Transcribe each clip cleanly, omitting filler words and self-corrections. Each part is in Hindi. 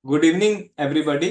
Good evening everybody.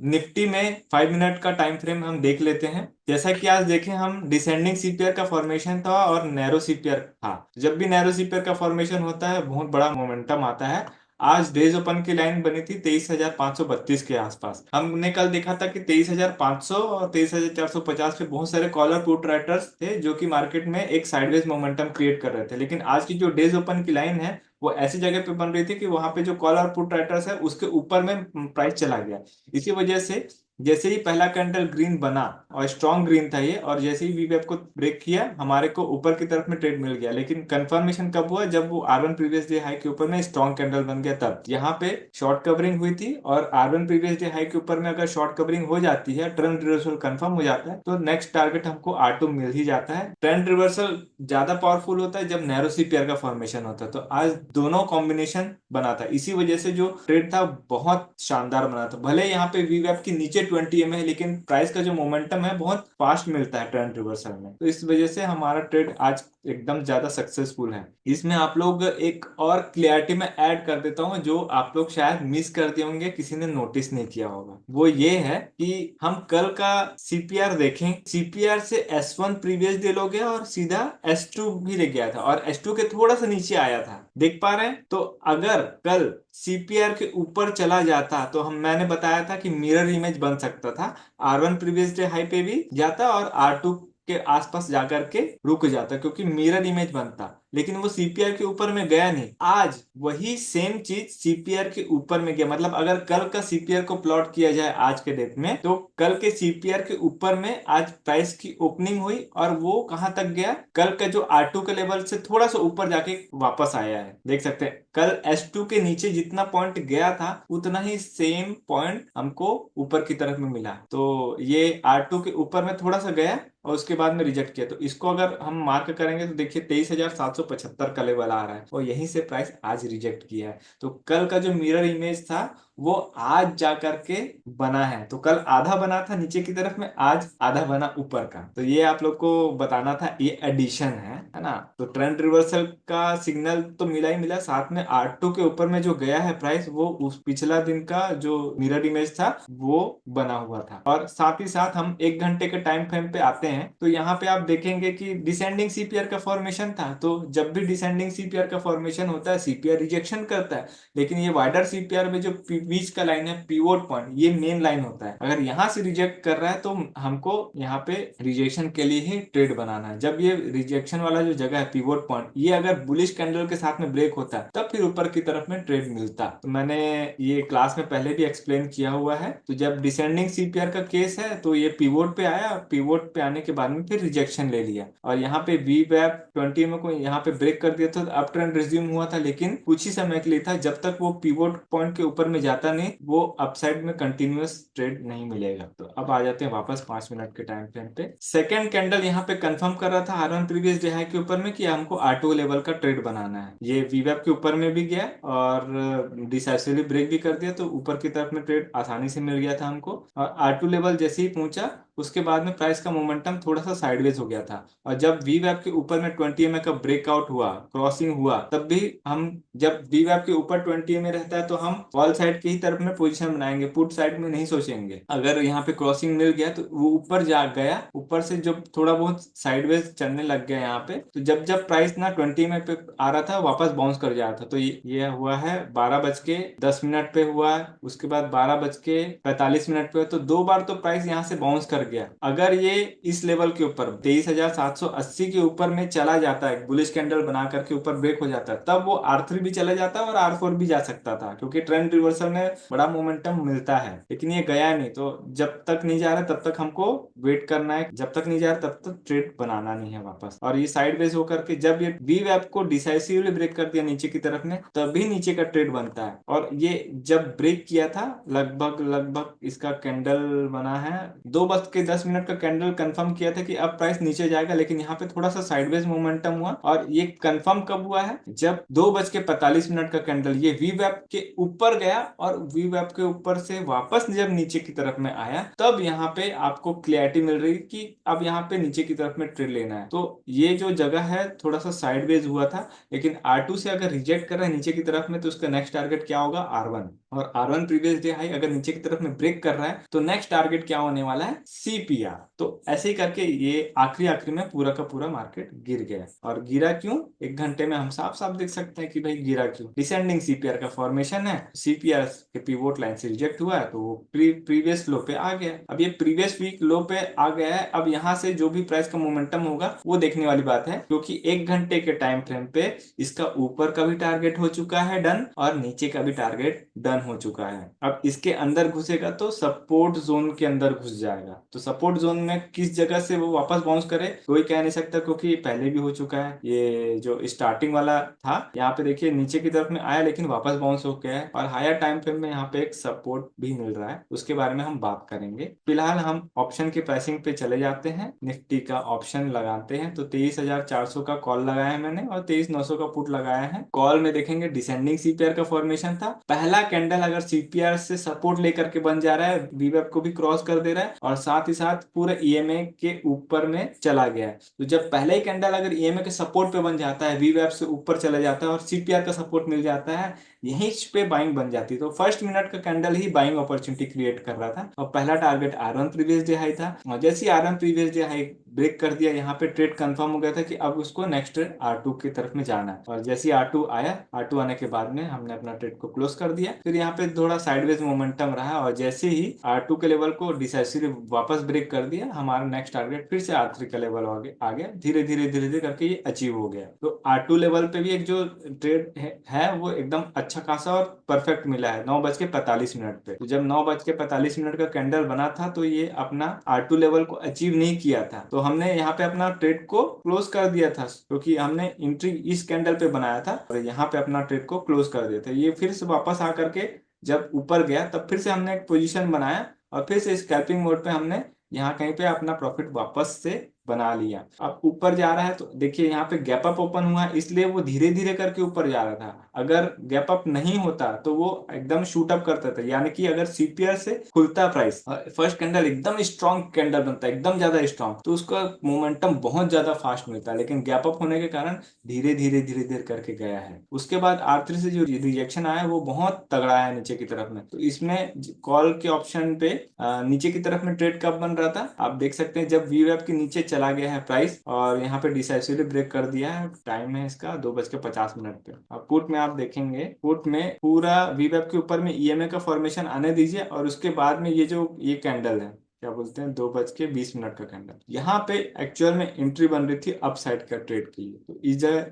निफ्टी में 5 मिनट का टाइम फ्रेम हम देख लेते हैं। जैसा कि आज देखें हम डिसेंडिंग सीपीआर का फॉर्मेशन था और नैरो सीपीआर था। जब भी नैरो सीपीआर का फॉर्मेशन होता है बहुत बड़ा मोमेंटम आता है। आज डेज ओपन की लाइन बनी थी 23,532 के आसपास। हमने कल देखा था कि 23,500 और 23,450 पे बहुत सारे कॉलर पुट राइटर्स थे जो कि मार्केट में एक साइडवेज मोमेंटम क्रिएट कर रहे थे। लेकिन आज की जो डेज ओपन की लाइन है वो ऐसी जगह पे बन रही थी कि वहां पे जो कॉल और पुट राइटर्स है उसके ऊपर में प्राइस चला गया। इसी वजह से जैसे ही पहला कैंडल ग्रीन बना और स्ट्रॉन्ग ग्रीन था ये, और जैसे ही वीवेब को ब्रेक किया हमारे को ऊपर की तरफ में ट्रेड मिल गया। लेकिन कंफर्मेशन कब हुआ? जब वो R1 प्रीवियस डे हाई के ऊपर में स्ट्रॉन्ग कैंडल बन गया। तब यहाँ पे शॉर्ट कवरिंग हुई थी, और R1 प्रीवियस डे हाई के ऊपर में अगर शॉर्ट कवरिंग हो जाती है, ट्रेंड रिवर्सल कंफर्म हो जाता है, तो नेक्स्ट टारगेट हमको R2 मिल ही जाता है। ट्रेंड रिवर्सल ज्यादा पावरफुल होता है जब नैरो सीपीआर का फॉर्मेशन होता है। तो आज दोनों कॉम्बिनेशन बना था, इसी वजह से जो ट्रेड था बहुत शानदार बना था। भले यहाँ पे वीवेब के नीचे 20 है, लेकिन प्राइस का जो मोमेंटम है बहुत फास्ट मिलता है ट्रेंड रिवर्सल में। तो इस वजह से हमारा ट्रेड आज एकदम ज्यादा सक्सेसफुल है। इसमें आप लोग एक और क्लियरिटी में ऐड कर देता हूँ जो आप लोग शायद मिस कर दिए होंगे, किसी ने नोटिस नहीं किया होगा। वो ये है कि हम कल का सीपीआर देखें, सीपीआर से S1 प्रीवियस डे लो गया और सीधा S2 भी ले गया था, और S2 के थोड़ा सा नीचे आया था, देख पा रहे हैं? तो अगर कल सीपीआर के ऊपर चला जाता तो मैंने बताया था कि मिरर इमेज बन सकता था। R1 प्रीवियस डे हाई पे भी जाता और R2 के आसपास जाकर के रुक जाता, क्योंकि मिरर इमेज बनता। लेकिन वो सीपीआर के ऊपर में गया नहीं। आज वही सेम चीज सीपीआर के ऊपर में गया। मतलब अगर कल का सीपीआर को प्लॉट किया जाए आज के डेट में, तो कल के सीपीआर के ऊपर में आज प्राइस की ओपनिंग हुई, और वो कहां तक गया? कल का जो R2 के लेवल से थोड़ा सा ऊपर जाके वापस आया है, देख सकते हैं। कल S2 के नीचे जितना पॉइंट गया था उतना ही सेम पॉइंट हमको ऊपर की तरफ में मिला। तो ये R2 के ऊपर में थोड़ा सा गया और उसके बाद में रिजेक्ट किया। तो इसको अगर हम मार्क करेंगे तो देखिए 23,775 का लेवल आ रहा है, और यहीं से प्राइस आज रिजेक्ट किया है। तो कल का जो मिरर इमेज था वो आज जा करके बना है। तो कल आधा बना था नीचे की तरफ में, आज आधा बना ऊपर का। तो ये आप लोग को बताना था, ये एडिशन है ना। तो ट्रेंड रिवर्सल का सिग्नल तो मिला ही मिला, साथ में R2 के ऊपर में जो गया है प्राइस, वो उस पिछला दिन का जो मिरर इमेज था वो बना हुआ था। और साथ ही साथ हम 1 घंटे के टाइम फ्रेम पे आते हैं, तो यहाँ पे आप देखेंगे कि डिसेंडिंग सीपीआर का फॉर्मेशन था। तो जब भी डिसेंडिंग सीपीआर का फॉर्मेशन होता है सीपीआर रिजेक्शन करता है। लेकिन ये वाइडर सीपीआर में जो बीच का लाइन है, पिवोट पॉइंट, ये मेन लाइन होता है। अगर यहाँ से रिजेक्ट कर रहा है तो हमको यहाँ पे रिजेक्शन के लिए ही ट्रेड बनाना है। जब ये रिजेक्शन वाला जो जगह है पिवोट पॉइंट, ये अगर बुलिश कैंडल के साथ में ब्रेक होता है तब फिर ऊपर की तरफ में ट्रेड मिलता। तो मैंने ये क्लास में पहले भी एक्सप्लेन किया हुआ है। तो जब डिसेंडिंग सीपीआर का केस है तो ये पिवोट पे आया, पिवोट पे आने के बाद में फिर रिजेक्शन ले लिया, और यहाँ पे वी वैप 20 को यहाँ पे ब्रेक कर दिया। तो अप ट्रेंड रिज्यूम हुआ था, लेकिन कुछ ही समय के लिए था। जब तक वो पिवोट पॉइंट के ऊपर में जाता नहीं, वो अपसाइड में कंटिन्यूअस ट्रेड नहीं मिलेगा। तो अब आ जाते हैं वापस 5 मिनट के टाइम फ्रेम पे। सेकंड कैंडल यहाँ पे कंफर्म कर रहा था R1 प्रीवियस डे हाई के ऊपर में कि हमको R2 लेवल का ट्रेड बनाना है। ये वीवेब के ऊपर में भी गया और डिसाइसिवली ब्रेक भी कर दिया, तो ऊपर की तरफ में ट्रेड आसानी से मिल गया था हमको। और R2 लेवल जैसे ही पहुंचा उसके बाद में प्राइस का मोमेंटम थोड़ा सा साइडवेज हो गया था। और जब वी वैप के ऊपर में 20 का ब्रेकआउट हुआ, क्रॉसिंग हुआ, तब भी हम, जब वी वैप के ऊपर 20 रहता है तो हम कॉल साइड की ही तरफ में पोजीशन बनाएंगे, पुट साइड में नहीं सोचेंगे। अगर यहाँ पे क्रॉसिंग मिल गया तो वो ऊपर जा गया, ऊपर से जब थोड़ा बहुत साइडवेज चलने लग गया यहाँ पे, तो जब जब प्राइस ना 20 में पे आ रहा था वापस बाउंस कर जा रहा था। तो ये हुआ है 12:10 पे हुआ है, उसके बाद 12:45 पे हुआ। तो 2 बार तो प्राइस यहाँ से बाउंस कर गया। अगर ये इस लेवल के ऊपर 23,780 के ऊपर में चला जाता है, बुलिश कैंडल बना करके ऊपर ब्रेक हो जाता है, तब वो R3 भी चला जाता और R4 भी जा सकता था, क्योंकि ट्रेंड रिवर्सल में बड़ा मोमेंटम मिलता है। लेकिन ये गया नहीं, तो जब तक नहीं जा रहा तब तक हमको वेट करना है, जब तक नहीं जा रहा तब तक ट्रेड बनाना नहीं है वापस। और ये साइडवेज होकर के जब ये वी वैप को डिसाइसिवली ब्रेक कर दिया नीचे की तरफ में, तभी नीचे का ट्रेड बनता है। और ये जब ब्रेक किया था लगभग लगभग इसका कैंडल बना है 2 बज के 10 मिनट का कैंडल कंफर्म किया था कि अब प्राइस नीचे जाएगा, लेकिन यहाँ पे थोड़ा सा साइडवेज मोमेंटम हुआ। और ये कंफर्म कब हुआ है? जब 2:45 का कैंडल ये वी वेब के ऊपर गया और वी वेब के ऊपर से वापस जब नीचे की तरफ में आया, तब यहाँ पे आपको क्लैरिटी मिल रही कि अब यहाँ पे नीचे की तरफ में ट्रेड लेना है। तो ये जो जगह है थोड़ा सा साइडवेज हुआ था, लेकिन R2 से अगर रिजेक्ट कर रहा है नीचे की तरफ में तो उसका नेक्स्ट टारगेट क्या होगा? R1। और R1 प्रीवियस डे हाई अगर नीचे की तरफ में ब्रेक कर रहा है तो नेक्स्ट टारगेट क्या होने वाला है? CPR। तो ऐसे ही करके ये आखिरी आखिरी में पूरा का पूरा मार्केट गिर गया। और गिरा क्यों? 1 घंटे में हम साफ साफ देख सकते हैं कि भाई गिरा क्यों। डिसेंडिंग CPR का फॉर्मेशन है, CPR के पिवोट लाइन से रिजेक्ट हुआ है तो वो प्रीवियस लो पे आ गया। अब ये प्रीवियस वीक लो पे आ गया है। अब यहाँ से जो भी प्राइस का मोमेंटम होगा वो देखने वाली बात है, क्योंकि 1 घंटे के टाइम फ्रेम पे इसका ऊपर का भी टारगेट हो चुका है डन, और नीचे का भी टारगेट डन हो चुका है। अब इसके अंदर घुसेगा तो सपोर्ट जोन के अंदर घुस जाएगा। तो सपोर्ट जोन में किस जगह से वो वापस बाउंस करे कोई कह नहीं सकता, क्योंकि पहले भी हो चुका है। ये जो स्टार्टिंग वाला था यहाँ पे देखिए नीचे की तरफ में आया लेकिन वापस बाउंस हो गया है, और हायर टाइम फ्रेम में यहाँ पे एक सपोर्ट भी मिल रहा है, उसके बारे में हम बात करेंगे। फिलहाल हम ऑप्शन की प्राइसिंग पे चले जाते हैं। निफ्टी का ऑप्शन लगाते हैं तो 23,400 का कॉल लगाया है मैंने और 23,900 का पुट लगाया है। कॉल में देखेंगे डिसेंडिंग CPR का फॉर्मेशन था। पहला कैंडल अगर CPR से सपोर्ट लेकर के बन जा रहा है, वीवेब को भी क्रॉस कर दे रहा है और साथ ही साथ पूरे EMA के ऊपर में चला गया है। तो जब पहले ही कैंडल अगर EMA के सपोर्ट पे बन जाता है, वीवेब से ऊपर चला जाता है और CPR का सपोर्ट मिल जाता है, यहीं पे बाइंग बन जाती है। तो फर्स्ट मिनट का कैंडल ही बाइंग अपॉर्चुनिटी क्रिएट कर रहा था और पहला target R1 previous day high था। और जैसे ही R1 previous day high break कर दिया, यहाँ पे ट्रेड कंफर्म हो गया था कि अब उसको नेक्स्ट R2 की तरफ में जाना है। और जैसे ही R2 आया, R2 आने के बाद में हमने अपना ट्रेड को क्लोज कर दिया। फिर यहाँ पे थोड़ा साइडवेज मोमेंटम रहा और जैसे ही R2 के लेवल को डिसाइसिव वापस ब्रेक कर दिया, हमारा नेक्स्ट टारगेट फिर से R3 का लेवल आ गया। धीरे धीरे धीरे धीरे करके ये अचीव हो गया। तो R2 लेवल पे भी एक जो ट्रेड है वो एकदम अच्छा खासा और परफेक्ट मिला है 9:45 पे। तो जब 9:45 का कैंडल बना था तो ये अपना R2 लेवल को अचीव नहीं किया था, तो हमने यहाँ पे अपना ट्रेड को क्लोज कर दिया था, क्योंकि हमने एंट्री इस कैंडल पे बनाया था और यहाँ पे अपना ट्रेड को क्लोज कर दिया था। ये फिर से वापस आकर के जब ऊपर गया तब फिर से हमने एक पोजीशन बनाया और फिर से स्कैल्पिंग मोड पे हमने यहाँ कहीं पे अपना प्रॉफिट वापस से बना लिया। अब ऊपर जा रहा है तो देखिए यहाँ पे गैप अप ओपन हुआ है, इसलिए वो धीरे धीरे करके ऊपर जा रहा था। अगर गैप अप नहीं होता तो वो एकदम शूट अप करता था, यानी कि अगर CPR से खुलता प्राइस, फर्स्ट कैंडल एकदम स्ट्रॉन्ग कैंडल बनता है, एकदम ज्यादा स्ट्रॉन्ग, तो उसका मोमेंटम बहुत ज्यादा फास्ट मिलता है। लेकिन गैप अप होने के कारण धीरे धीरे धीरे धीरे करके गया है। उसके बाद R3 से जो रिजेक्शन आया वो बहुत तगड़ा है नीचे की तरफ में। तो इसमें कॉल के ऑप्शन पे नीचे की तरफ में ट्रेड कब बन रहा था आप देख सकते हैं, जब VWAP के नीचे चला गया है प्राइस और यहाँ पे डिसाइसिवली ब्रेक कर दिया है। टाइम है इसका 2:50 पे। अब पुट में आप देखेंगे, पुट में पूरा VWAP के ऊपर में EMA का फॉर्मेशन आने दीजिए और उसके बाद में ये कैंडल है, क्या बोलते हैं, 2:20 का कैंडल, यहाँ पे एक्चुअल में एंट्री बन रही थी अप साइड का ट्रेड के लिए। तो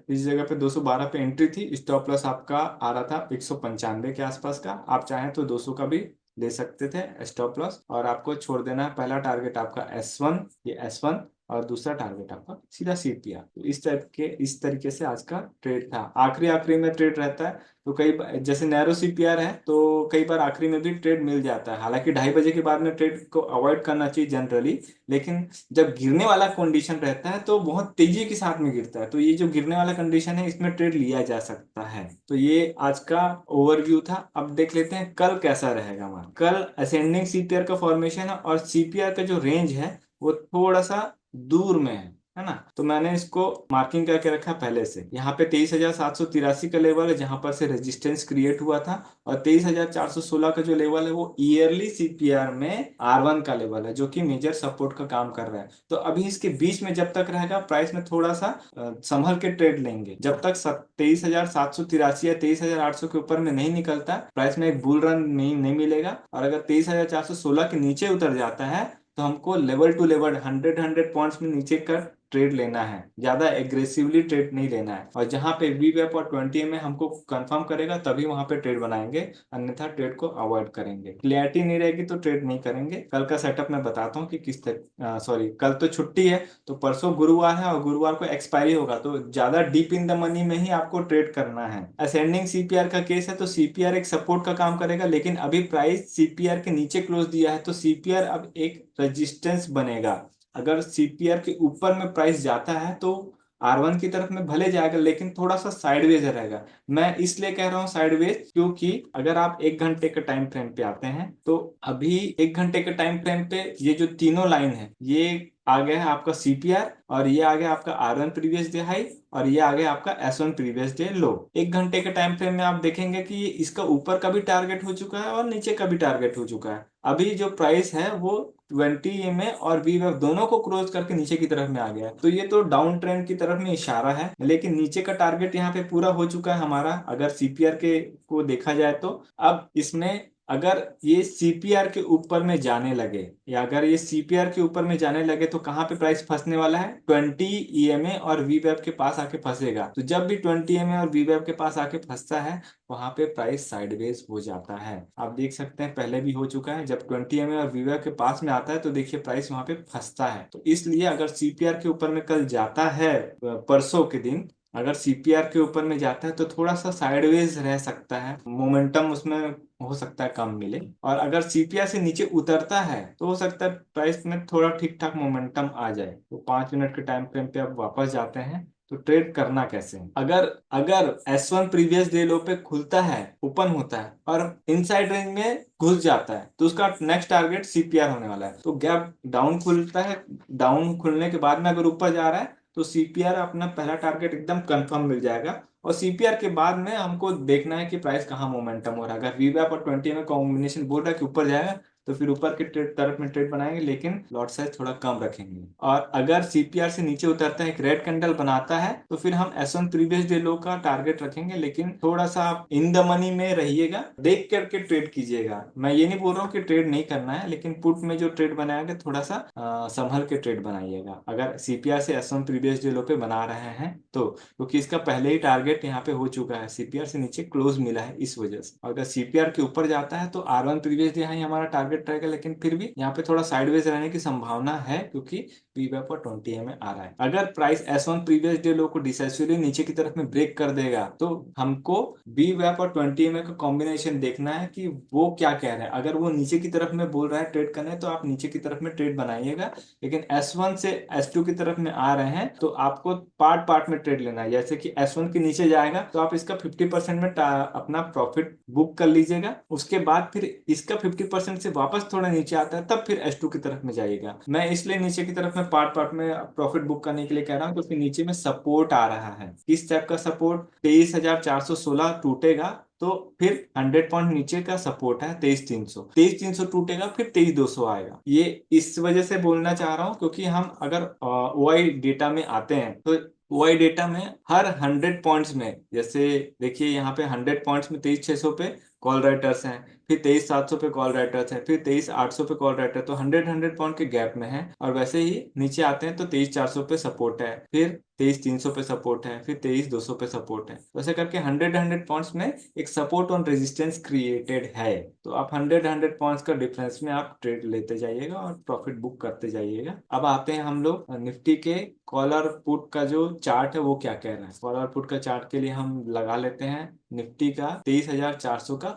इस जगह पे 212 पे एंट्री थी। स्टॉप लॉस आपका आ रहा था 195 के आसपास का। आप चाहें तो 200 का भी ले सकते थे स्टॉप लॉस, और आपको छोड़ देना है पहला टारगेट आपका S1, ये S1, और दूसरा टारगेट आपका सीधा CPR। तो इस तरीके से आज का ट्रेड था। आखिरी आखिरी में ट्रेड रहता है तो जैसे नैरो CPR है तो कई बार आखिरी में भी ट्रेड मिल जाता है। हालांकि 2:30 के बाद में ट्रेड को अवॉइड करना चाहिए जनरली, लेकिन जब गिरने वाला कंडीशन रहता है तो बहुत तेजी के साथ में गिरता है। तो ये जो गिरने वाला कंडीशन है इसमें ट्रेड लिया जा सकता है। तो ये आज का ओवरव्यू था। अब देख लेते हैं कल कैसा रहेगा हमारा। कल असेंडिंग CPR का फॉर्मेशन है और CPR का जो रेंज है वो थोड़ा सा दूर में है ना। तो मैंने इसको मार्किंग करके रखा पहले से। यहाँ पे 23,783 का लेवल है जहां पर से रेजिस्टेंस क्रिएट हुआ था, और 23,416 का जो लेवल है वो ईयरली CPR में R1 का लेवल है, जो कि मेजर सपोर्ट का काम कर रहा है। तो अभी इसके बीच में जब तक रहेगा प्राइस में थोड़ा सा संभल के ट्रेड लेंगे। जब तक 23,783 या 23,800 के ऊपर में नहीं निकलता प्राइस में एक बुल रन नहीं मिलेगा। और अगर 23,416 के नीचे उतर जाता है तो हमको लेवल टू लेवल 100 पॉइंट्स में नीचे कर ट्रेड लेना है, ज्यादा एग्रेसिवली ट्रेड नहीं लेना है। और जहां पे वीवेप और 20 में हमको कंफर्म करेगा तभी वहां पे ट्रेड बनाएंगे, अन्यथा ट्रेड को अवॉइड करेंगे। क्लियरिटी नहीं रहेगी तो ट्रेड नहीं करेंगे। कल का सेटअप मैं बताता हूँ कि किस तरह, सॉरी कल तो छुट्टी है, तो परसों गुरुवार है और गुरुवार को एक्सपायरी होगा, तो ज्यादा डीप इन द मनी में ही आपको ट्रेड करना है। असेंडिंग सीपीआर का केस है तो सीपीआर एक सपोर्ट का काम करेगा, लेकिन अभी प्राइस सीपीआर के नीचे क्लोज दिया है तो सीपीआर अब एक रेजिस्टेंस बनेगा। अगर सीपीआर के ऊपर में प्राइस जाता है तो R1 की तरफ में भले जाएगा, लेकिन थोड़ा सा साइडवेज रहेगा। मैं इसलिए कह रहा हूँ साइडवेज, क्योंकि अगर आप 1 घंटे के टाइम फ्रेम पे आते हैं तो अभी 1 घंटे के टाइम फ्रेम पे ये जो तीनों लाइन है, ये आ गया है आपका सीपीआर, और ये आ गया आपका R1 प्रीवियस डे हाई, और ये आ गया आपका S1 प्रीवियस डे लो। 1 घंटे के टाइम फ्रेम में आप देखेंगे कि इसका ऊपर का भी टारगेट हो चुका है और नीचे का भी टारगेट हो चुका है। अभी जो प्राइस है वो 20 EMA और वीवेब दोनों को क्रॉस करके नीचे की तरफ में आ गया है, तो ये तो डाउन ट्रेंड की तरफ में इशारा है। लेकिन नीचे का टारगेट यहाँ पे पूरा हो चुका है हमारा, अगर सीपीआर के को देखा जाए तो। अब इसमें अगर ये सीपीआर के ऊपर में जाने लगे, या अगर ये सीपीआर के ऊपर में जाने लगे तो कहाँ पे प्राइस फंसने वाला है? 20 EMA और वीवेब के पास आके फंसेगा। तो जब भी 20 EMA और वीवेब के पास आके फंसता है, वहां पे प्राइस साइडवेज हो जाता है। आप देख सकते हैं पहले भी हो चुका है, जब 20 EMA और वीवेब के पास में आता है तो देखिए प्राइस वहां पे फंसता है। तो इसलिए अगर सीपीआर के ऊपर में कल जाता है, परसों के दिन अगर सीपीआर के ऊपर में जाता है तो थोड़ा सा साइडवेज रह सकता है, मोमेंटम उसमें हो सकता है कम मिले। और अगर सीपीआर से नीचे उतरता है तो हो सकता है प्राइस में थोड़ा ठीक ठाक मोमेंटम आ जाए। तो 5 मिनट के टाइम फ्रेम पे आप वापस जाते हैं तो ट्रेड करना कैसे है? अगर अगर S1 प्रीवियस डे लो पे खुलता है, ओपन होता है और इनसाइड रेंज में घुस जाता है, तो उसका नेक्स्ट टारगेट सीपीआर होने वाला है। तो गैप डाउन खुलता है, डाउन खुलने के बाद में अगर ऊपर जा रहा है तो सीपीआर अपना पहला टारगेट एकदम कंफर्म मिल जाएगा। और सीपीआर के बाद में हमको देखना है कि प्राइस कहाँ मोमेंटम हो रहा है। अगर वीवैप और 20 में कॉम्बिनेशन बोल रहा है कि ऊपर जाएगा तो फिर ऊपर के ट्रेड तरफ में ट्रेड बनाएंगे, लेकिन लॉट साइज थोड़ा कम रखेंगे। और अगर सीपीआर से नीचे उतरता है, एक रेड कैंडल बनाता है, तो फिर हम S1 प्रीवियस डे लो का टारगेट रखेंगे। लेकिन थोड़ा सा आप इन द मनी में रहिएगा, देख करके ट्रेड कीजिएगा। मैं ये नहीं बोल रहा हूँ कि ट्रेड नहीं करना है, लेकिन पुट में जो ट्रेड बनाएंगे थोड़ा सा संभल के ट्रेड बनाइएगा, अगर सीपीआर से S1 प्रीवियस डे लो पे बना रहे हैं तो। क्योंकि इसका पहले ही टारगेट यहाँ पे हो चुका है, सीपीआर से नीचे क्लोज मिला है इस वजह से। अगर सीपीआर के ऊपर जाता है तो R1 प्रीवियस डे हाई हमारा टारगेट रहेगा, लेकिन फिर भी यहाँ पे थोड़ा साइडवेज रहने की संभावना है, क्योंकि वीवैप और 20 आ रहा है। अगर प्राइस S1 प्रीवियस डे लो को डिसाइसिवली नीचे की तरफ में ब्रेक कर देगा तो हमको वीवैप और 20 का कॉम्बिनेशन देखना है कि वो क्या कह रहे हैं। अगर वो नीचे की तरफ में बोल रहा है ट्रेड करने, तो आप नीचे की तरफ में ट्रेड बनाइएगा। लेकिन S1 से S2 की तरफ में आ रहे हैं तो आपको पार्ट पार्ट में ट्रेड लेना है। जैसे कि S1 के नीचे जाएगा तो आप इसका 50% में अपना प्रॉफिट बुक कर लीजिएगा। उसके बाद फिर इसका 50% से वापस थोड़ा नीचे आता है, तब फिर S2 की तरफ में जाइएगा। मैं इसलिए नीचे की तरफ में पार्ट पार्ट में प्रॉफिट बुक करने के लिए कह रहा हूँ, क्योंकि नीचे में सपोर्ट आ रहा है। किस टाइप का सपोर्ट? 23,416 टूटेगा तो फिर 100 पॉइंट नीचे का सपोर्ट है 23,300। 23,300 टूटेगा फिर 23,200 आएगा। ये इस वजह से बोलना चाह रहा हूँ, क्योंकि हम अगर ओआई डेटा में आते हैं तो ओआई डेटा में हर 100 पॉइंट्स में, जैसे देखिए यहाँ पे 100 पॉइंट्स में 23,600 पे कॉल राइटर्स हैं, फिर 23,700 पे कॉल राइटर्स हैं, फिर 23,800 पे कॉल राइटर, तो 100 पॉइंट के गैप में है। और वैसे ही नीचे आते हैं तो 23,400 पे सपोर्ट है, फिर 23,300 पे सपोर्ट है, फिर 23,200 पे सपोर्ट है। वैसे करके 100 पॉइंट्स में एक सपोर्ट और रेजिस्टेंस क्रिएटेड है। तो आप 100 पॉइंट्स का डिफरेंस में आप ट्रेड लेते जाइएगा और प्रॉफिट बुक करते जाइएगा। अब आते हैं हम लोग निफ्टी के कॉलर पुट का जो चार्ट है वो क्या कह रहा है। कॉलर पुट का चार्ट के लिए हम लगा लेते हैं निफ्टी का 23,400 का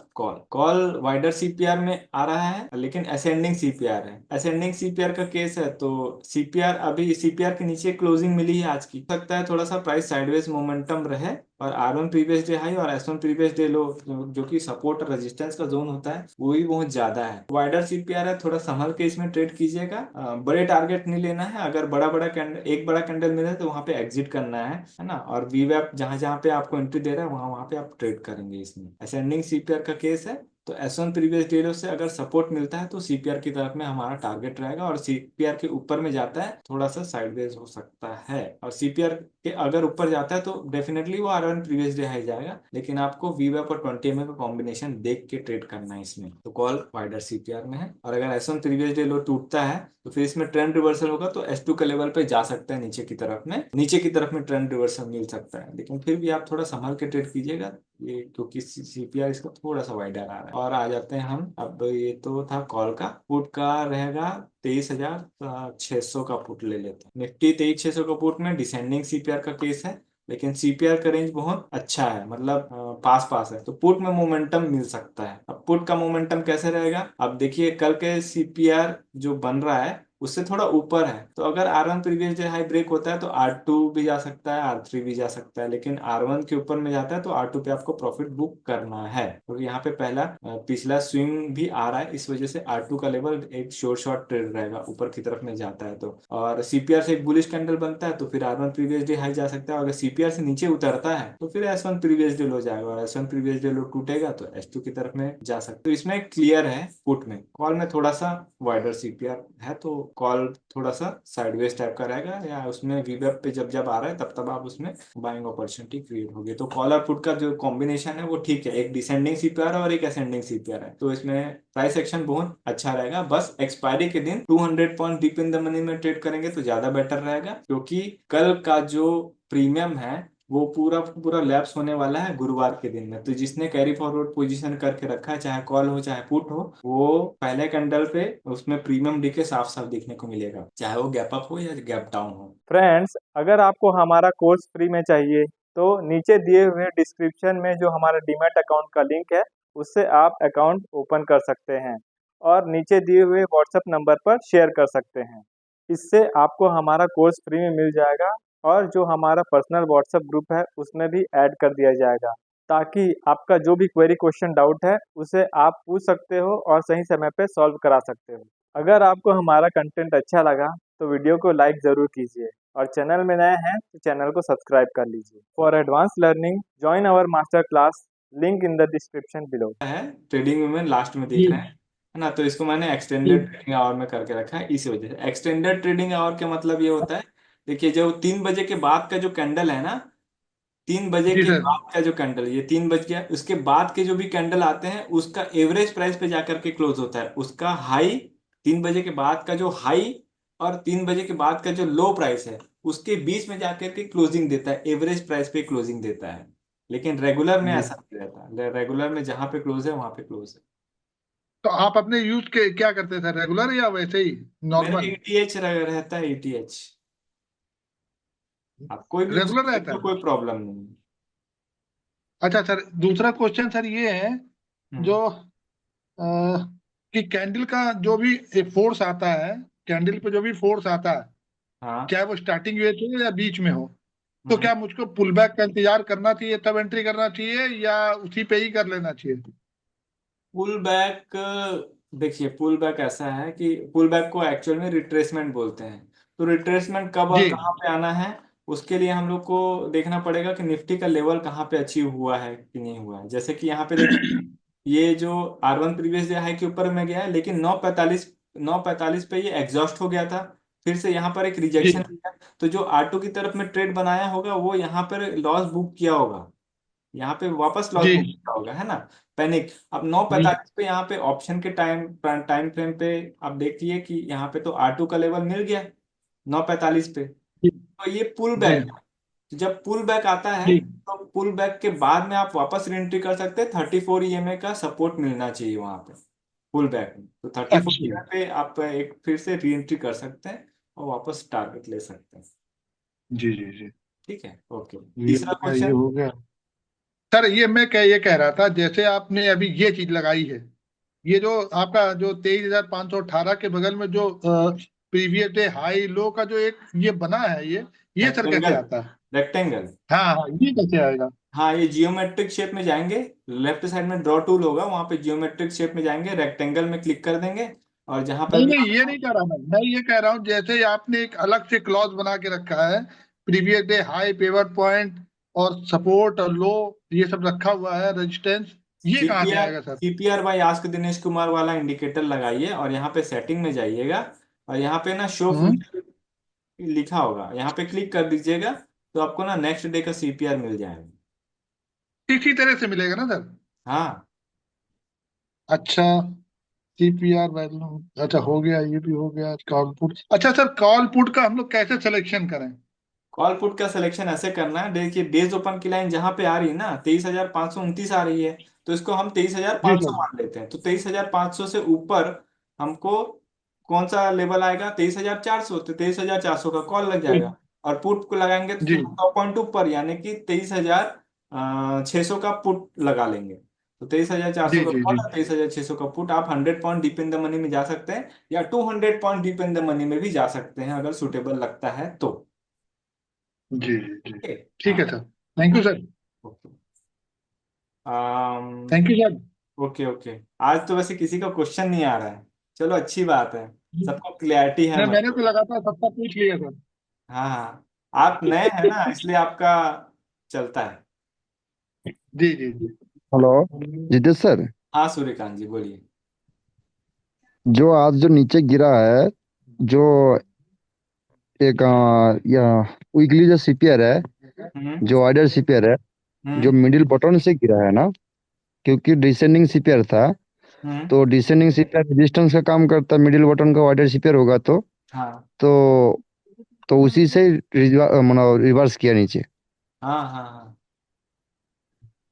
कॉल वाइडर सीपीआर में आ रहा है, लेकिन असेंडिंग सीपीआर है। असेंडिंग सीपीआर का केस है तो सीपीआर अभी सीपीआर के नीचे क्लोजिंग मिली है आज की। सकता है थोड़ा सा प्राइस साइडवेज मोमेंटम रहे, और R1 प्रीवियस डे हाई और S1 प्रीवियस डे लो जो कि सपोर्ट और रेजिस्टेंस का जोन होता है वो भी बहुत ज्यादा है। वाइडर सीपीआर है, थोड़ा संभल के इसमें ट्रेड कीजिएगा। बड़े टारगेट नहीं लेना है। अगर बड़ा बड़ा कैंडल, एक बड़ा कैंडल मिले तो वहां पे एग्जिट करना है ना। और वीवैप जहां जहां पे आपको एंट्री दे रहा है वहां वहां पे आप ट्रेड करेंगे। इसमें असेंडिंग सीपीआर का केस है तो S1 प्रीवियस डे लो से अगर सपोर्ट मिलता है तो सीपीआर की तरफ में हमारा टारगेट रहेगा, और सीपीआर के ऊपर में जाता है थोड़ा सा साइडवेज हो सकता है, और सीपीआर के अगर ऊपर जाता है तो डेफिनेटली वो R1 प्रीवियस डे हाई जाएगा, लेकिन आपको वीवैप और 20 का कॉम्बिनेशन देख के ट्रेड करना है इसमें, तो कॉल वाइडर सीपीआर में है। और अगर S1 प्रीवियस डे लो टूटता है तो फिर इसमें ट्रेंड रिवर्सल होगा, तो S2 के लेवल पे जा सकता है, नीचे की तरफ में ट्रेंड रिवर्सल मिल सकता है, लेकिन फिर भी आप थोड़ा संभल के ट्रेड कीजिएगा ये, क्योंकि सीपीआर इसका थोड़ा सा वाइडर आ रहा है। और आ जाते हैं हम, अब ये तो था कॉल का, पुट का रहेगा 23,600 का पुट ले लेते हैं। निफ्टी 23,600 का पुट में डिसेंडिंग सीपीआर का केस है, लेकिन सीपीआर का रेंज बहुत अच्छा है, मतलब पास पास है, तो पुट में मोमेंटम मिल सकता है। अब पुट का मोमेंटम कैसे रहेगा, अब देखिए कल के सीपीआर जो बन रहा है उससे थोड़ा ऊपर है, तो अगर R1 previous day high break होता है तो R2 भी जा सकता है, R3 भी जा सकता है, लेकिन R1 के ऊपर में जाता है तो R2 पे आपको प्रॉफिट बुक करना है, क्योंकि यहाँ पे पहला पिछला स्विंग भी आ रहा है, इस वजह से R2 का लेवल एक शॉर्ट ट्रेड रहेगा ऊपर की तरफ में जाता है तो। और सीपीआर से एक बुलिश कैंडल बनता है तो फिर R1 प्रीवियस डे हाई जा सकता है, और अगर सीपीआर से नीचे उतरता है तो फिर S1 प्रीवियस डे लो जाएगा, और S1 प्रीवियस डे लो टूटेगा तो S2 की तरफ में जा सकता है। तो इसमें क्लियर है पुट में, कॉल में थोड़ा सा वाइडर सीपीआर है तो कॉल थोड़ा सा साइडवेज टाइप का रहेगा, या उसमें वीवेप पे जब जब आ रहा है तब तब आप उसमें बाइंग अपॉर्चुनिटी क्रिएट होगी। तो कॉल और पुट का जो कॉम्बिनेशन है वो ठीक है, एक डिसेंडिंग सीपीआर है और एक असेंडिंग सीपीआर है, तो इसमें प्राइस एक्शन बहुत अच्छा रहेगा। बस एक्सपायरी के दिन 200 point deep in the money में ट्रेड करेंगे तो ज्यादा बेटर रहेगा, क्योंकि कल का जो प्रीमियम है वो पूरा पूरा लैप्स होने वाला है गुरुवार के दिन में, तो जिसने कैरी फॉरवर्ड पोजीशन करके रखा है, चाहे कॉल हो चाहे पुट हो, वो पहले कैंडल पे उसमें प्रीमियम डीके साफ साफ देखने को मिलेगा, चाहे वो गैप अप हो या गैप डाउन हो। फ्रेंड्स, अगर आपको हमारा कोर्स फ्री में चाहिए तो नीचे दिए हुए डिस्क्रिप्शन में जो हमारा डीमैट अकाउंट का लिंक है उससे आप अकाउंट ओपन कर सकते हैं और नीचे दिए हुए व्हाट्सएप नंबर पर शेयर कर सकते हैं। इससे आपको हमारा कोर्स फ्री में मिल जाएगा और जो हमारा पर्सनल व्हाट्सएप ग्रुप है उसमें भी ऐड कर दिया जाएगा, ताकि आपका जो भी क्वेरी क्वेश्चन डाउट है उसे आप पूछ सकते हो और सही समय पे सॉल्व करा सकते हो। अगर आपको हमारा कंटेंट अच्छा लगा तो वीडियो को लाइक ज़रूर कीजिए और चैनल में नए हैं तो चैनल को सब्सक्राइब कर लीजिए। For advance learning join our master class, link in the description below. है ट्रेडिंग में लास्ट में जी दिख रहे हैं, है ना, तो इसको मैंने जी एक्सटेंडेड ट्रेडिंग आवर में करके रखा है, इसी वजह से। एक्सटेंडेड ट्रेडिंग आवर का मतलब ये होता है, देखिए जो 3 बजे के बाद का जो कैंडल है ना, 3 बजे जी के सर। बाद का जो कैंडल, ये 3 बज गया, उसके बाद के जो भी कैंडल आते हैं उसका एवरेज प्राइस पे जाकर के क्लोज होता है, उसका हाई, 3 बजे के बाद का जो हाई और 3 बजे के बाद का जो लो प्राइस है उसके बीच में जाकर के क्लोजिंग देता है, एवरेज प्राइस पे क्लोजिंग देता है। लेकिन रेगुलर में जी, ऐसा नहीं रहता, रेगुलर में जहां पे क्लोज है वहां पे क्लोज है। तो आप अपने यूज के क्या करते थे, रेगुलर या वैसे ही मेरा नॉर्मल? ईटीएच रहता है, ईटीएच। आप कोई भी रेगुलर रहता तो है। कोई प्रॉब्लम नहीं है। अच्छा सर, दूसरा क्वेश्चन सर ये है, हम्म। जो अ, कि कैंडल का जो भी फोर्स आता है, कैंडल पे जो भी फोर्स आता है, हाँ। चाहे वो स्टार्टिंग वेज हो या बीच में हो, तो हम्म। क्या मुझको पुल बैक का इंतजार करना चाहिए तब एंट्री करना चाहिए या उसी पे ही कर लेना चाहिए? पुल बैक, देखिए पुल बैक ऐसा है कि पुल बैक को एक्चुअल में रिट्रेसमेंट बोलते हैं, तो रिट्रेसमेंट कब और जी कहाँ पे आना है उसके लिए हम लोग को देखना पड़ेगा कि निफ्टी का लेवल कहाँ पे अचीव हुआ है कि नहीं हुआ है। जैसे कि यहाँ पे देखिए, ये जो R1 प्रीवियस डे हाई के ऊपर में गया है, लेकिन 9:45 पे ये एग्जॉस्ट हो गया था, फिर से यहाँ पर एक जी रिजेक्शन दिया, तो जो R2 की तरफ में ट्रेड बनाया होगा वो यहाँ पर लॉस बुक किया होगा, यहाँ पे वापस लॉस जी बुक किया होगा, है ना, पैनिक। अब नौ जी पैंतालीस पे यहाँ पे ऑप्शन के टाइम फ्रेम पे आप देखिए कि यहाँ पे तो R2 का लेवल मिल गया 9:45 पे, जी तो ये पुल जी बैक, जब पुल बैक आता है जी। तो पुल बैक के बाद में आप वापस री एंट्री कर सकते हैं, 34 EMA का सपोर्ट मिलना चाहिए वहां पे पुल बैक में, तो 34 EMA अच्छा। पे आप एक फिर से री एंट्री कर सकते हैं और वापस टारगेट ले सकते हैं। जी जी जी। ठीक है, ओके। ये तीसरा हो गया, ये क्वेश्चन। हो गया। सर ये मैं ये कह रहा था, जैसे आपने अभी ये चीज लगाई है, ये जो आपका जो 23,518 के बगल में जो प्रीवियस डे हाई लो का जो एक ये बना है, ये सर कैसे रेक्टेंगल, आता है? रेक्टेंगल। हाँ हाँ, ये कैसे आएगा? हाँ, ये जियोमेट्रिक शेप में जाएंगे, लेफ्ट साइड में ड्रॉ टूल होगा, वहां पे जियोमेट्रिक शेप में जाएंगे, रेक्टेंगल में क्लिक कर देंगे, और जहां पर नहीं भी नहीं, ये नहीं कह रहा मैं ये कह रहा हूँ जैसे आपने एक अलग से क्लॉज बना के रखा है, previous day high, pivot point और सपोर्ट और लो, ये सब रखा हुआ है, रेजिस्टेंस। ये कहाँ से सीपीआर आएगा sir? CPR by ask Dinesh Kumar वाला इंडिकेटर लगाइए और यहाँ पे सेटिंग में जाइएगा, और यहाँ पे ना शो हम्म। फ्यूचर लिखा होगा, यहाँ पे क्लिक कर दीजिएगा, तो आपको ना नेक्स्ट डे का सीपीआर मिल जाएगा। इसी तरह से मिलेगा ना सर? हाँ, अच्छा, सीपीआर वैल्यू, अच्छा हो गया, ये भी हो गया। कॉल पुट, अच्छा सर, कॉल पुट का हम लोग कैसे सिलेक्शन करें? कॉल पुट का सिलेक्शन ऐसे करना है, देखिए डेज ओपन की लाइन जहां पे आ रही है ना 23,529 आ रही है, तो इसको हम तेईस हजार जी पाँच सौ सर। मान लेते हैं। तो 23,500 से ऊपर हमको कौन सा लेवल आएगा, 23,400, तो 23,400 का कॉल लग जाएगा। और पुट को लगाएंगे तो जी थोड़ा 100 पॉइंट ऊपर, यानी कि 23,600 का पुट लगा लेंगे। तो 23,400 जी का जी कॉल जी और 23,600 का पुट, आप 100 point deep in the money में जा सकते हैं, या 200 point deep in the money में भी जा सकते हैं अगर सुटेबल लगता है तो। जी जी जी। ओके। ठीक हाँ। है sir. Thank you sir. Okay. um, thank you sir. Okay okay. आज तो वैसे किसी का क्वेश्चन नहीं आ रहा है, चलो अच्छी बात है, सबको क्लैरिटी है नहीं, मैंने मतलब। तो लगातार सबका पूछ लिया सर। हाँ हाँ, आप नए हैं ना इसलिए आपका चलता है। जी जी जी। Hello Jitesh sir. हाँ सूर्यकांत जी बोलिए। जो आज जो नीचे गिरा है, जो एक या वीकली जो सीपीआर है, हम्म जो ऑर्डर सीपीआर है, जो हम्म मिडिल बटन से गिरा है ना, क्योंककि डिसेंडिंग सीपीआर था। हम्म। तो डिसेंडिंग सीपीआर रेजिस्टेंस का काम करता है, मिडिल बटन का ऑर्डर सीपीआर होगा तो हाँ तो तो उसी से मतलब रिवर्स किया नीचे। हाँ हाँ हाँ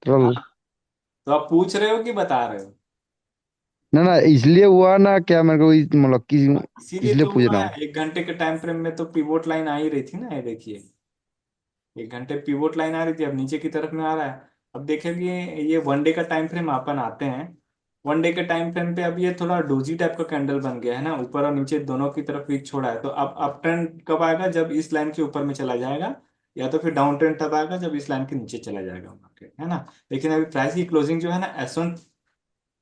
तो हाँ। तो आप पूछ रहे हो कि बता रहे हो? ना ना, इसलिए हुआ ना क्या, मेरे को मतलब कि इसीलिए इसलिए तो पूछ हुआ रहा है, हूँ। 1 घंटे के टाइम फ्रेम में तो पिवोट लाइन आ ही रही थी ना, ये देखिए 1 घंटे पिवोट लाइन आ रही थी, अब नीचे की तरफ में आ रहा है। अब देखेंगे, ये 1 डे का टाइम फ्रेम अपन आते हैं। 1 डे के टाइम फ्रेम पे अब ये थोड़ा डोजी टाइप का कैंडल बन गया है ना, ऊपर और नीचे दोनों की तरफ वीक छोड़ा है। तो अब अप ट्रेंड कब आएगा, जब इस लाइन के ऊपर में चला जाएगा, या तो फिर डाउन ट्रेंड तब आएगा जब इस लाइन के नीचे चला जाएगा मार्केट, है ना। लेकिन अभी प्राइस की क्लोजिंग जो है ना S1,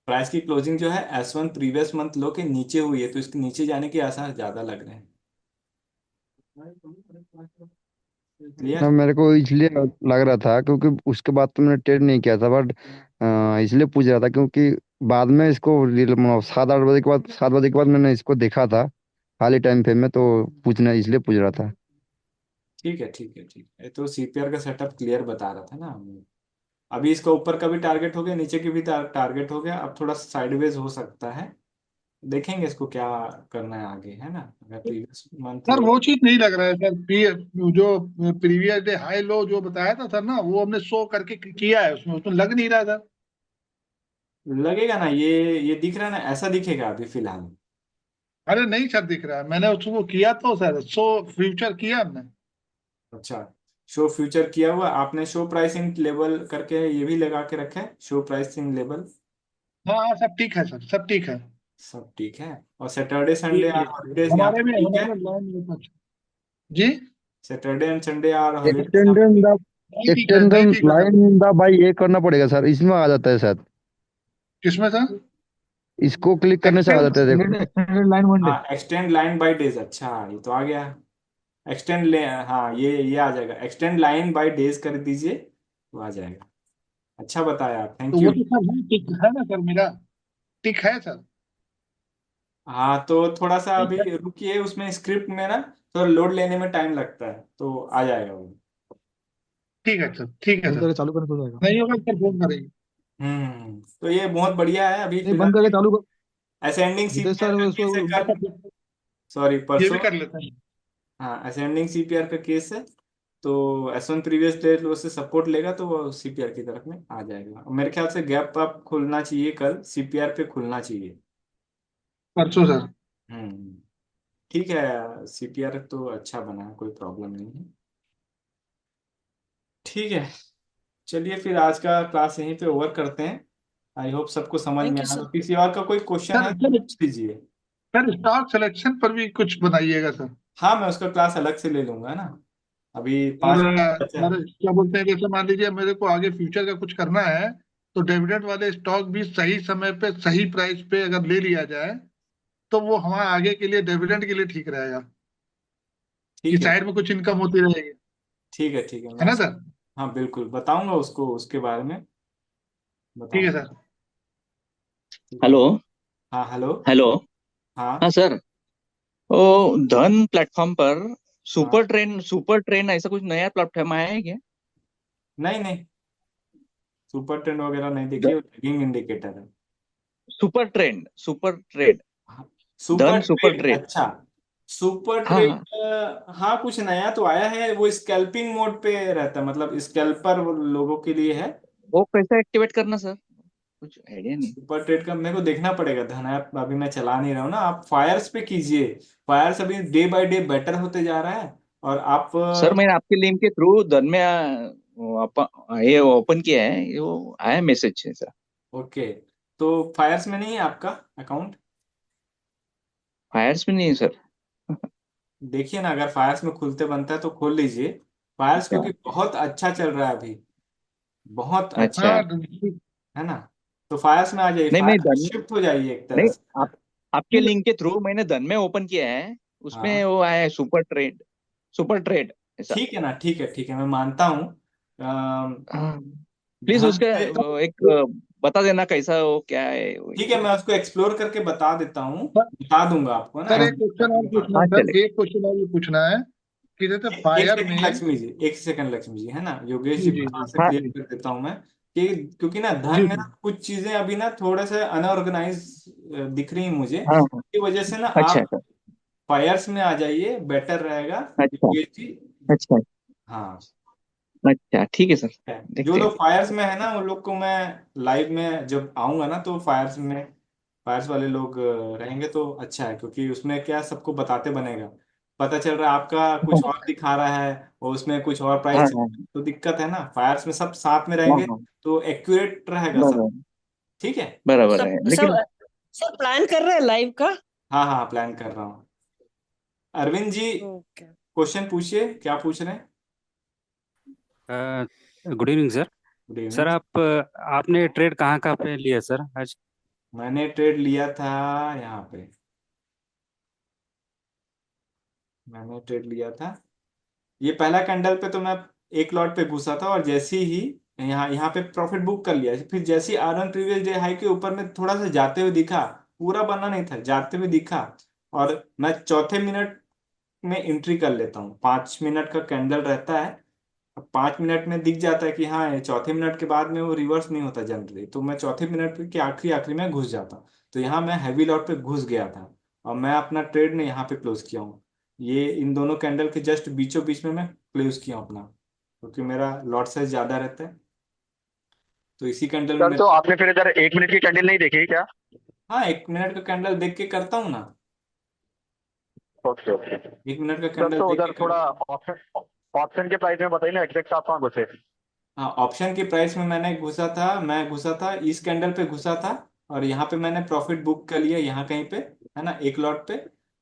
प्राइस की क्लोजिंग जो है S1 प्रीवियस मंथ लो के नीचे हुई है, तो इसके नीचे जाने के आसार ज्यादा लग रहे हैं। ना, क्लियर। मेरे को इसलिए लग रहा था क्योंकि उसके बाद तो मैंने ट्रेड नहीं किया था, बट इसलिए पूछ रहा था क्योंकि बाद में इसको मतलब 7-8 बजे के बाद, 7 बजे के बाद मैंने इसको देखा था खाली टाइम पे में, तो पूछना इसलिए पूछ रहा था। ठीक है ठीक है ठीक है, तो सीपीआर का सेटअप क्लियर बता रहा था ना। अभी इसका ऊपर का भी टारगेट हो गया, नीचे की भी टारगेट हो गया, अब थोड़ा साइडवेज हो सकता है, देखेंगे इसको क्या करना है आगे, है ना। अगर प्रीवियस मंथ सर लो वो चीज नहीं लग रहा है सर, जो प्रीवियस डे हाई लो जो बताया था सर ना, वो हमने शो करके किया है, उसमें उसमें लग नहीं रहा सर। लगेगा ना, ये दिख रहा है ना, ऐसा दिखेगा अभी फिलहाल। अरे नहीं सर, दिख रहा है, मैंने उसको किया तो सर, शो फ्यूचर किया हमने। अच्छा, शो फ्यूचर किया हुआ आपने, शो प्राइसिंग लेवल करके ये भी लगा के रखा है, शो प्राइसिंग लेवल। हाँ हाँ, सब ठीक है सर, सब ठीक है। सब ठीक है। और सैटरडे जी संडे जी। और हॉलीडेज यहाँ हमारे पे में ठीक है। हमारे लाइन में कुछ। जी। सैटरडे एंड संडे और हॉलीडेज यहाँ एक्सटेंडन द नहीं दिख रहा है, नहीं एक्सटेंडन दिख रहा सर। लाइन द बाई ए करना पड़ेगा सर, इसमें आ जाता है शायद। किसमें सर? इसको क्लिक करने से आ एक्सेल। जाता है, देखो। Extended line one day. हाँ एक्सटेंड लाइन बाय डेज, अच्छा ये तो आ गया। एक्सटेंड ले, हाँ ये आ जाएगा, एक्सटेंड लाइन बाय डेज कर दीजिए तो आ जाएगा। अच्छा बताया आप, तो थैंक वो यू। तो सर है, टिक है ना सर मेरा? टिक है सर। हाँ तो थोड़ा सा ठीक अभी है। रुकिए, उसमें स्क्रिप्ट में ना थोड़ा लोड लेने में टाइम लगता है, तो आ जाएगा वो। ठीक है सर, ठीक है बंद सर। करके चालू करने तो हो जाएगा। नहीं होगा सर, फोन करेंगे। तो ये बहुत बढ़िया है अभी नहीं, बंद फिलहाल। करके चालू कर। असेंडिंग जितेश सीपीआर सर का उसको केस है कल, अच्छा, सॉरी ये भी परसों। कर लेते हैं। हाँ असेंडिंग सीपीआर का केस है, तो S1 प्रीवियस डे लो से सपोर्ट लेगा तो वो सीपीआर की तरफ में आ जाएगा। और मेरे ख्याल से गैप अप खुलना चाहिए, कल सीपीआर पे खुलना चाहिए। परसों सर। हम्म। ठीक है, सीपीआर तो अच्छा बना है, कोई प्रॉब्लम नहीं है। ठीक है, चलिए फिर आज का क्लास यहीं पे ओवर करते हैं। आई होप सबको समझ में थैंक यू आया, सर। तो किसी और का कोई क्वेश्चन सर है तो सर पूछ लीजिए। सर, स्टॉक सिलेक्शन पर भी कुछ बताइएगा सर। हाँ मैं उसका क्लास अलग से ले लूंगा ना, अभी और 5 मिनट बचा है। और क्या बोलते हैं, जैसे मान लीजिए मेरे को आगे फ्यूचर का कुछ करना है, तो डिविडेंड वाले स्टॉक भी सही समय पे सही प्राइस पे अगर ले लिया जाए, तो वो हमारे आगे के लिए, डिविडेंड के लिए ठीक रहेगा, कि ठीक है साइड में कुछ इनकम होती रहेगी। ठीक है ठीक है, है मैं ना सर? हाँ बिल्कुल बताऊंगा उसको उसके बारे में। ठीक बताओ। है सर। ठीक है। हेलो। हाँ हेलो। हेलो। हाँ हाँ सर। ओ, धन प्लेटफॉर्म पर हाँ। सुपर ट्रेन ऐसा कुछ नया प्लेटफॉर्म आया है क्या? नहीं नहीं, सुपर ट्रेंड वगैरह नहीं ध- देखिए, वो लैगिंग इंडिकेटर है। Super trade. हाँ, सुपर धन सुपर ट्रेड, ट्रेड। अच्छा। सुपर हाँ हाँ। ट्रेड, हाँ कुछ नया तो आया है, वो स्कैल्पिंग मोड पे रहता है, मतलब स्कैल्पर लोगों के लिए है। वो कैसे एक्टिवेट करना सर? कुछ आइडिया नहीं। सुपर ट्रेड का मेरे को देखना पड़ेगा, धन ऐप अभी मैं चला नहीं रहा हूँ ना, आप फायर्स पे कीजिए। फायर्स अभी डे बाय डे बेटर होते जा रहा है। और आप सर मैंने आपके लिंक के थ्रू धन में ये ओपन किया है, ये वो आया मैसेज है सर। ओके, तो फायर्स में नहीं है आपका अकाउंट? फायर्स में नहीं है सर। देखिए ना, अगर फायर्स में खुलते बनता है तो खोल लीजिए। फायर्स अच्छा। क्योंकि बहुत अच्छा चल रहा है अभी, बहुत अच्छा, अच्छा। हाँ है ना। तो फायर्स में आ जाइए, नहीं, मैं फायर्स में धन शिफ्ट हो जाइए एक तरह नहीं, से। आप आपके लिंक के थ्रू मैंने धन में ओपन किया है। उसमें हाँ वो आया है सुपर ट्रेड ऐसा। ठीक है ना, ठीक है ठीक है, मैं मानता हूँ। हाँ। प्लीज धन उसका से, एक बता देना कैसा वो क्या है वो ठीक है, actually। मैं उसको एक्सप्लोर करके बता देता हूँ, सर, बता दूंगा आपको, है ना, सर हाँ एक क्वेश्चन और पूछना हाँ, है सर, चले। एक क्वेश्चन और ये पूछना है कि जैसे एक फायर सेकंड में। लक्ष्मी जी, एक सेकंड लक्ष्मी जी, है ना, योगेश जी जी जी को जी थोड़ा सा हाँ क्लियर कर देता हूँ मैं कि क्योंकि ना धन जी में जी। ना कुछ चीजें अभी ना थोड़ा सा अनऑर्गेनाइज दिख रही हैं मुझे, हाँ हाँ। की वजह से ना अच्छा आप सर। फायर्स में आ जाइए, बेटर रहेगा। अच्छा। योगेश जी, अच्छा। हाँ। अच्छा ठीक है सर। है। जो देखते हैं। लोग फायर्स में है ना, उन लोग को मैं लाइव में जब आऊंगा ना, तो फायर्स वाले लोग रहेंगे तो अच्छा है, क्योंकि उसमें क्या सबको बताते बनेगा। पता चल रहा है आपका कुछ और दिखा रहा है और उसमें कुछ और हाँ प्राइस, हाँ तो दिक्कत है ना, फायर्स में सब साथ में हाँ रहेंगे हाँ। तो एक्यूरेट रहेगा सब। बराबर। ठीक है। बराबर सब है सब लेकिन। सब प्लान कर रहे हैं लाइव का। हाँ हाँ, प्लान कर रहा हूँ। अरविंद जी, ओके। क्वेश्चन पूछिए, क्या पूछ रहे हैं? Good evening sir. Good sir evening. आपने ट्रेड कहाँ कहाँ पे लिया सर आज? मैंने ट्रेड लिया था यहाँ पे, मैंने ट्रेड लिया था, ये पहला कैंडल पे तो मैं एक लॉट पे घुसा था, और जैसे ही यहाँ यहाँ पे प्रॉफिट बुक कर लिया, फिर जैसे ही आरन प्रीवियस डे हाई के ऊपर में थोड़ा सा जाते हुए दिखा, पूरा बना नहीं था, जाते हुए दिखा, और मैं चौथे मिनट में एंट्री कर लेता हूँ, 5 मिनट का कैंडल रहता है। अब 5 मिनट में दिख जाता है कि हाँ ये चौथे मिनट के बाद में वो रिवर्स नहीं होता जनरली, तो मैं चौथे मिनट के आखिरी आखिरी में घुस जाता। तो यहाँ मैं हैवी लॉट पे घुस गया था, और मैं अपना ट्रेड ने यहाँ पे क्लोज किया हूँ। ये इन दोनों कैंडल के जस्ट बीचों बीच में मैं क्लोज किया हूँ अपना, क्योंकि मेरा लॉट साइज ज्यादा रहता है, तो इसी कैंडल में सर तो मेरे, आपने फिर इधर 1 मिनट की कैंडल नहीं देखी क्या? हाँ 1 मिनट का कैंडल देख के करता हूँ ना, ओके ओके। 1 मिनट का सर कैंडल तो देख के उधर थोड़ा करता हूँ। ऑप्शन ऑप्शन के प्राइस में बताइए ना, एग्जैक्ट आप कहाँ घुसे? हाँ, ऑप्शन की प्राइस में मैं घुसा था इस कैंडल पे घुसा था, और यहाँ पे मैंने प्रॉफिट बुक कर लिया यहाँ कहीं पे, है ना, एक लॉट पे।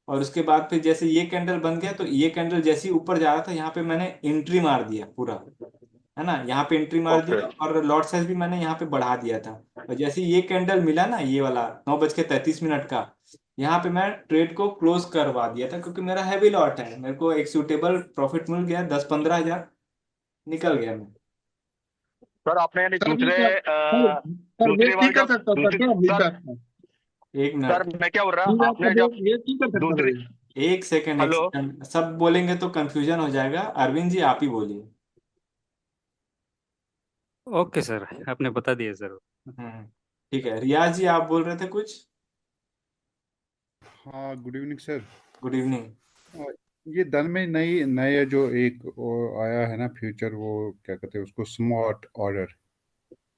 और उसके बाद फिर जैसे ये कैंडल बन गया, तो ये कैंडल जैसे ही ऊपर जा रहा था, यहाँ पे मैंने एंट्री मार दिया पूरा, है ना, यहाँ पे एंट्री मार ओके। दिया, और लॉट साइज भी मैंने यहाँ पे बढ़ा दिया था। और जैसे ही ये कैंडल मिला ना, ये वाला 9:33 का, यहाँ पे मैं ट्रेड को क्लोज करवा दिया था, क्योंकि मेरा हैवी लॉट है, मेरे को एक सूटेबल प्रॉफिट मिल गया, 10-15 हजार निकल गया मैं। सर आपने यानी सर दूसरे सर दूसरी वेट नहीं बार कर जब सकता सर दूसरी क्या अभी सर तक? एक सर मिनट, मैं क्या बोल रहा, प्लीज आपका आपने जब वेट नहीं कर सकता दूसरी। कभी? एक हेलो। सेकंड, सब बोलेंगे तो कंफ्यूजन हो जाएगा, अरविंद जी आप ही बोलिए। ओके सर, आपने बता दिया सर। हम्म, ठीक है, रियाज जी आप बोल रहे थे कुछ। हाँ, good evening sir. Good evening. ये धन में नई नए जो एक वो आया है ना फ्यूचर, वो क्या कहते हैं उसको, स्मार्ट ऑर्डर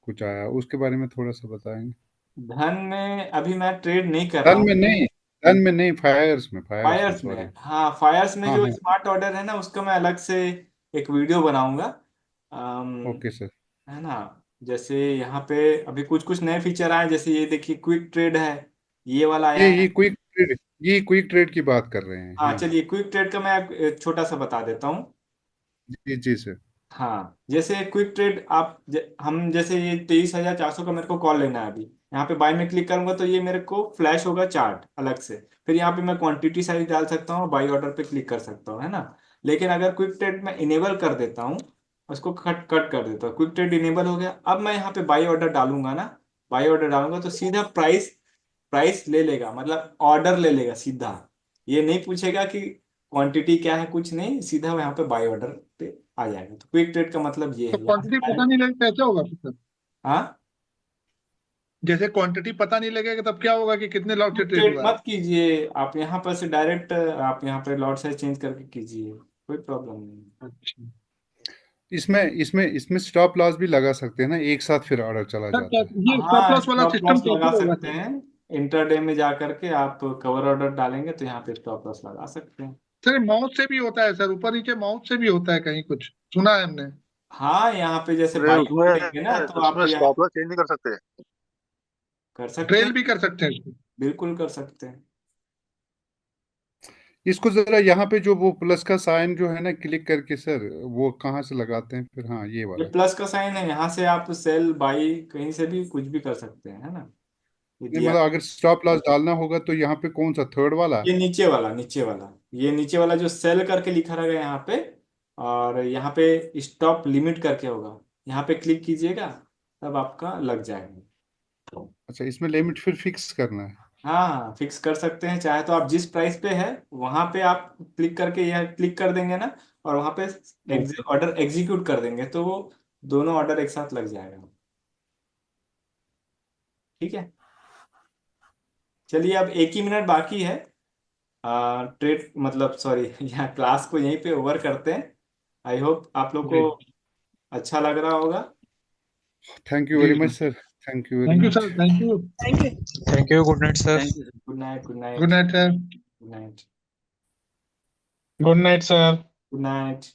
कुछ आया, उसके बारे में थोड़ा सा बताएंगे? धन में अभी मैं ट्रेड नहीं कर रहा धन हूँ। में नहीं, धन में नहीं, फायर्स में फायर्स सॉरी। में, हाँ फायर्स में हाँ जो हाँ। स्मार्ट ऑर्डर है ना, उसका मैं अलग से एक वीडियो बनाऊंगा। अम, ओके सर। है ना, जैसे यहाँ पे अभी कुछ कुछ नए फीचर आए, जैसे ये देखिए क्विक ट्रेड है, ये वाला ये आया है। ये क्विक ट्रेड, ये क्विक ट्रेड की बात कर रहे हैं, हाँ हाँ। चलिए, क्विक ट्रेड का मैं एक छोटा सा बता देता हूँ। जी जी सर। हाँ जैसे क्विक ट्रेड हम जैसे ये 23,400 का मेरे को कॉल लेना है अभी, यहाँ पे बाय में क्लिक करूंगा तो ये मेरे को फ्लैश होगा चार्ट अलग से, फिर यहाँ पे मैं क्वांटिटी साइज डाल सकता हूँ, बाई ऑर्डर पे क्लिक कर सकता हूँ, है ना। लेकिन अगर क्विक ट्रेड में इनेबल कर देता हूँ, उसको कट कट कर देता हूँ, क्विक ट्रेड इनेबल हो गया। अब मैं यहाँ पे बाई ऑर्डर डालूंगा ना, बाई ऑर्डर डालूंगा तो सीधा प्राइस प्राइस ले लेगा, मतलब ऑर्डर ले लेगा सीधा। ये नहीं पूछेगा कि क्वांटिटी क्या है, कुछ नहीं, सीधा यहाँ पे बाई ऑर्डर पे आ जाएगा। तो क्विक ट्रेड का मतलब ये तो है, यहाँ से क्वांटिटी पता डायरेक्ट। नहीं लगे कैसे होगा फिर सर? हाँ, जैसे क्वांटिटी पता नहीं लगेगा तब क्या होगा कि कितने लॉट से क्विक ट्रेड ट्रेड हुआ है? मत कीजिए आप, यहाँ पर से डायरेक्ट आप यहाँ पे लॉट साइज चेंज करके कीजिए, कोई प्रॉब्लम नहीं। अच्छा इसमें इसमें इसमें स्टॉप लॉस भी लगा सकते हैं ना, एक साथ फिर ऑर्डर चला सर, जाता है। ये स्टॉप हाँ, लॉस वाला स्टॉप सिस्टम लॉस लगा कैसे होगा सकते सर? हैं। इंटरडे में जा करके आप कवर ऑर्डर डालेंगे तो यहाँ पे स्टॉप लॉस लगा सकते हैं। सर माउथ से भी होता है सर, ऊपर नीचे माउथ से भी होता है कहीं, कुछ सुना है हमने। हाँ, यहाँ पे जैसे अरे बाई करेंगे ना उसमें तो आप उसमें यहाँ स्टॉप लॉस चेंज नहीं कर सकते? कर सकते ट्रेल हैं, भी कर सकते हैं इसको? बिल्कुल कर सकते हैं। इसको जरा यहाँ पे जो वो प्लस का साइन जो है ना, क्लिक करके सर वो कहाँ से लगाते हैं फिर? हाँ, ये ये वाला। प्लस का साइन है, यहाँ से आप सेल बाई कहीं से भी कुछ भी कर सकते हैं, है ना, ये नहीं दिया। मतलब अगर स्टॉप लॉस डालना होगा तो यहाँ पे कौन सा, थर्ड वाला? ये नीचे वाला, नीचे वाला, ये नीचे वाला जो सेल करके लिखा रहेगा यहाँ पे, और यहाँ पे स्टॉप लिमिट करके होगा, यहाँ पे क्लिक कीजिएगा तब आपका लग जाएगा। अच्छा, इसमें लिमिट फिर फिक्स करना है? हाँ हाँ, फिक्स कर सकते हैं, चाहे तो आप जिस प्राइस पे है वहां पे आप क्लिक करके यह क्लिक कर देंगे ना, और वहां पे ओके। ऑर्डर एग्जीक्यूट कर देंगे तो वो दोनों ऑर्डर एक साथ लग जाएगा। ठीक है, चलिए अब एक ही मिनट बाकी है, ट्रेड मतलब सॉरी यहाँ क्लास को यहीं पे ओवर करते हैं। आई होप आप लोग को जी अच्छा लग रहा होगा। थैंक यू जी वेरी जी। Much sir, thank you very thank you much. Sir, thank you. Thank you. Thank you, good night sir. Thank you sir. Good night, good good night, night sir. Good night, good night sir. Good night.